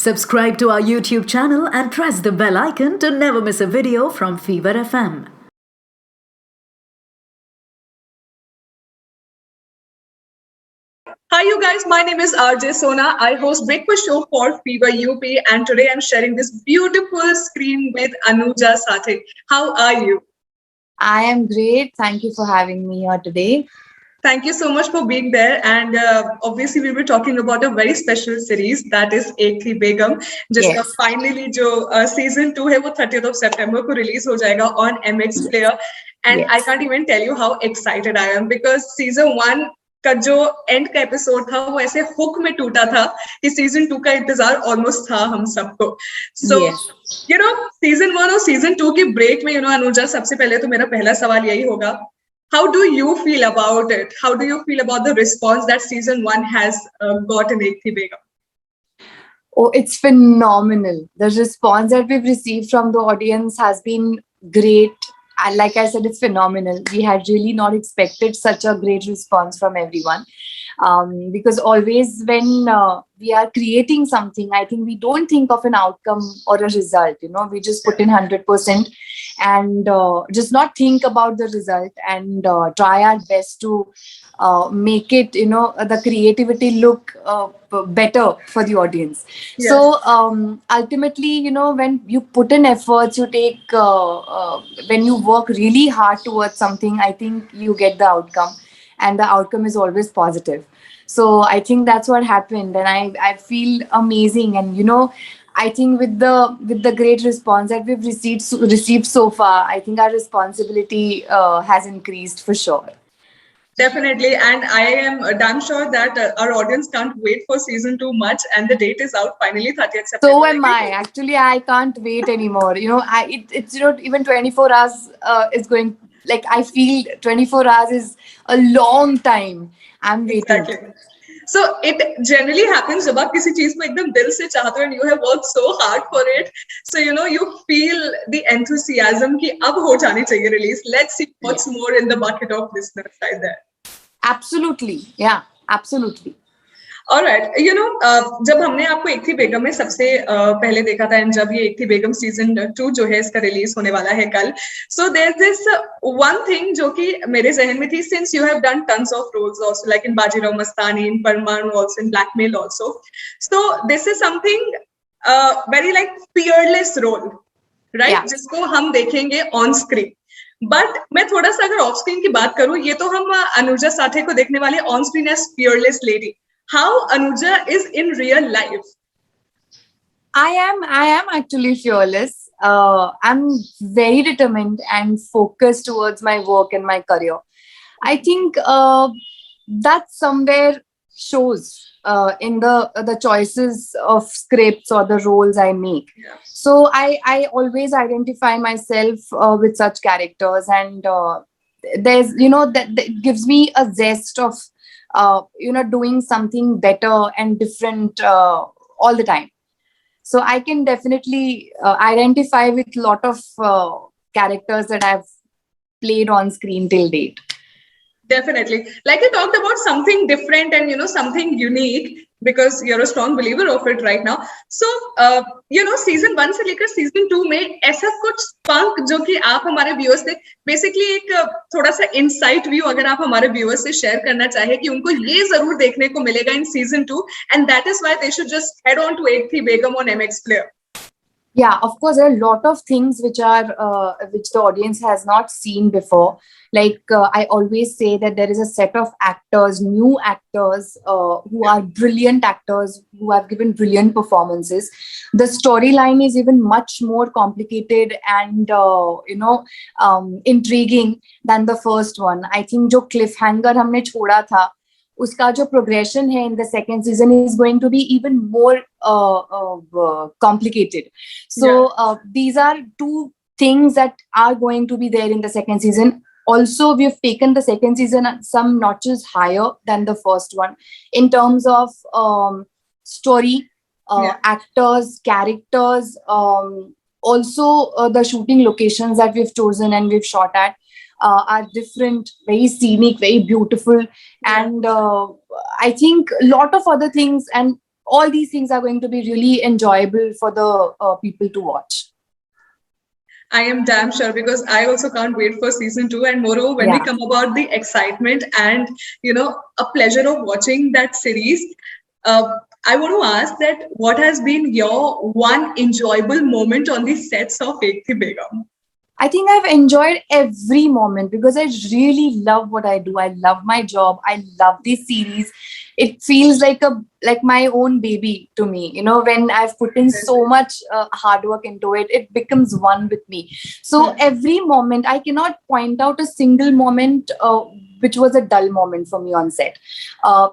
Subscribe to our YouTube channel and press the bell icon to never miss a video from Fever FM. Hi, you guys. My name is RJ Sona. I host breakfast show for Fever UP, and today I'm sharing this beautiful screen with Anuja Sathe. How are you? I am great. Thank you for having me here today. Thank you so much for being there. And obviously, we were talking about a very special series that is Ek Thi Begum, जिसका Yes. finally जो season 2 है वो 30th of September को release हो जाएगा on MX Player. And I Yes. can't even tell you how excited I am because season 1 का जो and का एपिसोड था वो ऐसे हुक में टूटा था कि सीजन 2 का इंतजार ऑलमोस्ट था हम सबको. सो Yes. सीजन 1 और सीजन 2 की ब्रेक में अनुजा, सबसे पहले तो मेरा पहला सवाल यही होगा, how do you feel about it? How do you feel about the response that season 1 has got in Ek Thi Begum? Oh, it's phenomenal. The response that we've received from the audience has been great. And like I said, it's phenomenal. We had really not expected such a great response from everyone. Because always when we are creating something, I think we don't think of an outcome or a result. We just put in 100% and just not think about the result and try our best to make it, the creativity look better for the audience. Yes. So ultimately, when you put in efforts, you take, when you work really hard towards something, I think you get the outcome, and the outcome is always positive. So I think that's what happened, and I feel amazing. And I think with the great response that we've received so far, I think our responsibility has increased for sure. Definitely, and I am damn sure that our audience can't wait for season 2 much, and the date is out finally, 30th September. So am I. Actually, I can't wait anymore. It's even 24 hours is going. Like, I feel 24 hours is a long time. I'm waiting. Exactly. So it generally happens जब आप किसी चीज को एकदम दिल से चाहते हो and you have worked so hard for it, so you feel the enthusiasm कि अब हो जानी चाहिए release. Let's see what's more in the bucket of listeners right there. Absolutely. Yeah, absolutely. Alright, जब हमने आपको एक थी बेगम में सबसे पहले देखा था, एंड जब ये एक थी बेगम सीजन 2 जो है इसका रिलीज होने वाला है कल, so there this one thing जो कि मेरे जहन में थी, since you have done tons of roles also, like in Bajirao Mastani, in Parmanu also, in Blackmail also, so this is something very like fearless role, right, जिसको हम देखेंगे ऑन स्क्रीन. बट मैं थोड़ा सा अगर ऑफ स्क्रीन की बात करूं, ये तो हम अनुजा साथे को देखने वाले on screen as fearless lady. How Anuja is in real life? I am actually fearless. I'm very determined and focused towards my work and my career. I think that somewhere shows in the choices of scripts or the roles I make. Yeah. So I always identify myself with such characters, and there's that gives me a zest of doing something better and different all the time. So I can definitely identify with a lot of characters that I've played on screen till date. Definitely. Like you talked about something different and something unique, because you're a strong believer of it right now. So season 1 से लेकर season 2 में ऐसा कुछ स्पंक जो कि आप हमारे viewers से बेसिकली एक थोड़ा सा इनसाइट व्यू अगर आप हमारे व्यूअर्स से शेयर करना चाहे कि उनको ये जरूर देखने को मिलेगा इन season 2, and that is why they should just head on to Ek Thi Begum on MX Player. Yeah, of course, there are a lot of things which the audience has not seen before. Like I always say that there is a set of actors, new actors who are brilliant actors who have given brilliant performances. The storyline is even much more complicated and intriguing than the first one. I think जो cliffhanger हमने छोड़ा था, उसका जो progression है in the second season is going to be even more complicated. So these are two things that are going to be there in the second season. Also, we've taken the second season some notches higher than the first one in terms of story, actors, characters, also the shooting locations that we've chosen and we've shot at are different, very scenic, very beautiful. And I think a lot of other things, and all these things are going to be really enjoyable for the people to watch. I am damn sure because I also can't wait for season 2. And moreover, when we Yeah. come about the excitement and a pleasure of watching that series, I want to ask that what has been your one enjoyable moment on the sets of Ek Thi Begum? I think I've enjoyed every moment because I really love what I do. I love my job. I love this series. It feels like my own baby to me. You know, when I've put in so much hard work into it, it becomes one with me. So every moment, I cannot point out a single moment which was a dull moment for me on set,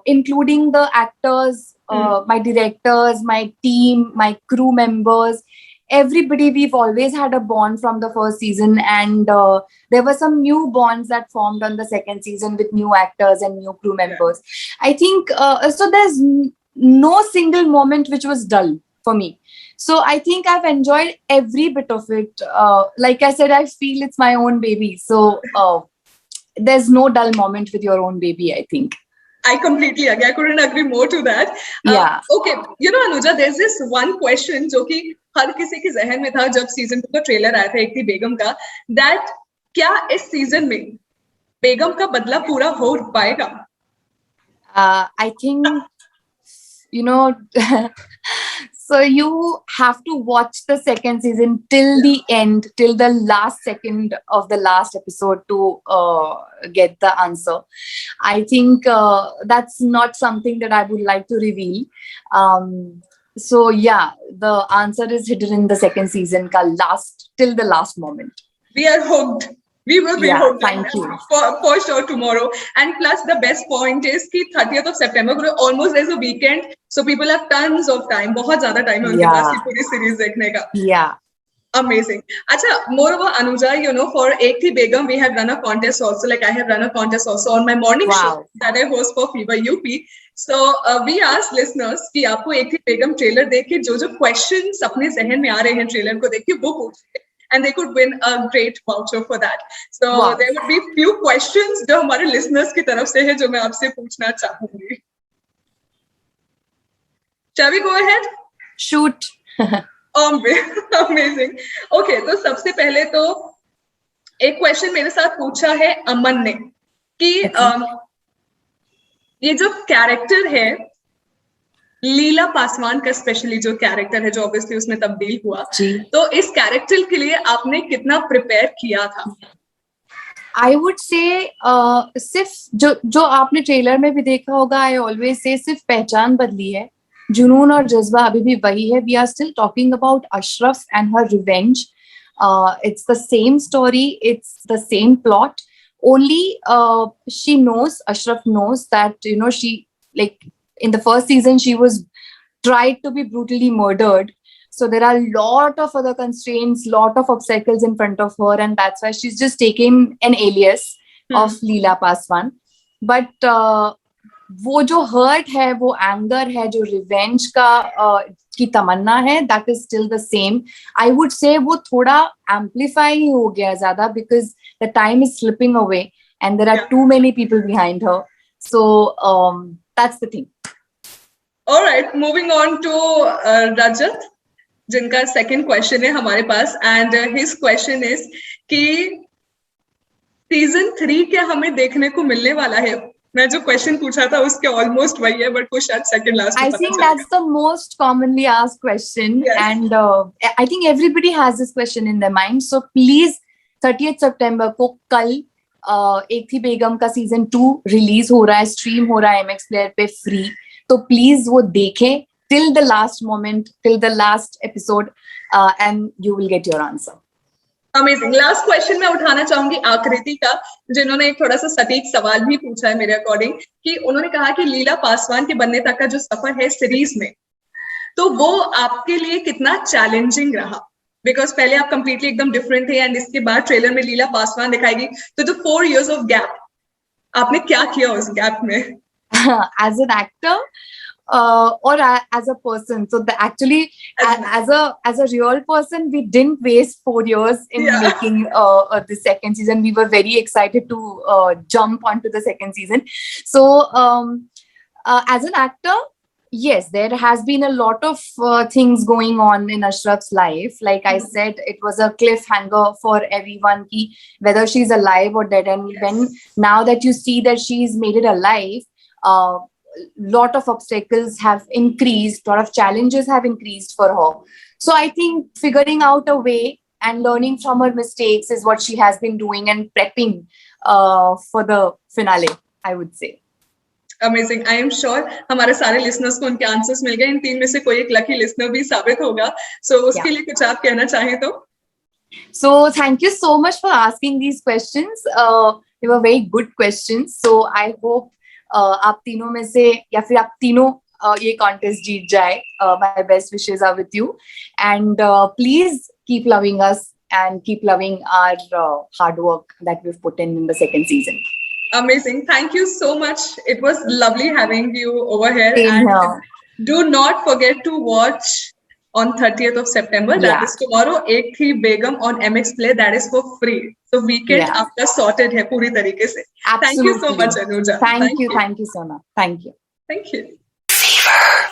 including the actors, my directors, my team, my crew members. Everybody, we've always had a bond from the first season, and there were some new bonds that formed on the second season with new actors and new crew members. I think so there's no single moment which was dull for me. So I think I've enjoyed every bit of it. Like I said, I feel it's my own baby. So there's no dull moment with your own baby, I think. I completely agree. I couldn't agree more to that. Yeah. Okay, Anuja, there's this one question जो कि हर किसी के जहन में था जब season 2 का trailer आया था एक थी बेगम का, that क्या इस सीजन में बेगम का बदला पूरा हो पाएगा? I think, so you have to watch the second season till the end, till the last second of the last episode to get the answer. I think that's not something that I would like to reveal. So yeah, the answer is hidden in the second season till the last moment. We are hooked. We will be hooked. Thank you. For sure tomorrow. And plus the best point is कि 30th of September almost there's a weekend, so people have tons of time. बहुत ज़्यादा time है उनके पास ये पूरी series देखने का. Yeah. Amazing. Acha, moreover, Anuja, for Ek Thi Begum, we have run a contest also. Like I have run a contest also on my morning show that I host for Fever UP. So we asked listeners कि आपको एक थी बेगम trailer देख के जो questions अपने जहन में आ रहे हैं ट्रेलर को देख के वो पूछे, and they could win a great voucher for that. So there would be few questions जो हमारे listeners की तरफ से है जो मैं आपसे पूछना चाहूंगी. Shall we go ahead? Shoot. Amazing. Okay, तो सबसे पहले तो एक क्वेश्चन मेरे साथ पूछा है अमन ने कि ये जो कैरेक्टर है लीला पासवान का, स्पेशली जो कैरेक्टर है जो ऑब्वियसली उसमें तब्दील हुआ, तो इस कैरेक्टर के लिए आपने कितना प्रिपेयर किया था? I would say सिर्फ जो आपने ट्रेलर में भी देखा होगा, I always say सिर्फ पहचान बदली है, जुनून और जज्बा अभी भी वही है. We are still talking about Ashraf and her revenge. It's the same story, it's the same plot. Only Ashraf knows that, she, like in the first season, she was tried to be brutally murdered. So there are a lot of other constraints, lot of obstacles in front of her, and that's why she's just taking an alias of Leela Paswan. But वो जो hurt है, वो anger है, जो revenge का की तमन्ना है, that is still the same. I would say वो थोड़ा amplify ही हो गया ज़्यादा because the time is slipping away and there are too many people behind her. So that's the thing. All right, moving on to Rajat, जिनका second question है हमारे पास, and his question is कि season 3 क्या हमें देखने को मिलने वाला है? मैं जो क्वेश्चन पूछा था उसके ऑलमोस्ट वही है, बट वो शायद second last I think that's the most commonly asked question. Yes. And I think everybody has this question in their mind. So please, 30th September को कल एक थी बेगम का सीजन 2 रिलीज हो रहा है, स्ट्रीम हो रहा है MX प्लेयर पे फ्री. तो प्लीज वो देखें till the last moment, till the last episode, and you will get your answer. Amazing. Last question मैं उठाना चाहूंगी आकृति का, जिन्होंने एक थोड़ा सा सटीक सवाल भी पूछा है मेरे अकॉर्डिंग, कि उन्होंने कहा कि लीला पासवान के बनने तक का जो सफर है सीरीज में, तो वो आपके लिए कितना चैलेंजिंग रहा? बिकॉज पहले आप कंप्लीटली एकदम डिफरेंट थे एंड इसके बाद ट्रेलर में लीला पासवान दिखाएगी, तो जो 4 years ऑफ गैप, आपने क्या किया उस गैप में? As an actor or as a person. So actually, as a real person, we didn't waste 4 years in making the second season. We were very excited to jump onto the second season. So as an actor, yes, there has been a lot of things going on in Ashraf's life. Like I said, it was a cliffhanger for everyone, ki whether she's alive or dead. And when now that you see that she's made it alive, lot of obstacles have increased, lot of challenges have increased for her. So I think figuring out a way and learning from her mistakes is what she has been doing and prepping for the finale, I would say. Amazing. I am sure हमारे सारे listeners को उनके answers मिल गए. इन तीन में से कोई एक लकी लिसनर भी साबित होगा. सो उसके लिए कुछ आप कहना चाहें तो. So thank you so much for asking these questions. They were very good questions. So I hope आप तीनों में से या फिर आप तीनों ये contest जीत जाए. My best wishes are with you. And please keep loving us and keep loving our hard work that we've put in the second season. Amazing. Thank you so much. It was lovely having you over here. Same and here. Do not forget to watch on 30th of September. That is tomorrow. Ek Thi Begum on MX Play. That is for free. So weekend after sorted hai puri tarike se. Absolutely. Thank you so much, Anuja. Thank you. Thank you, Sona. Thank you. Thank you. Fever.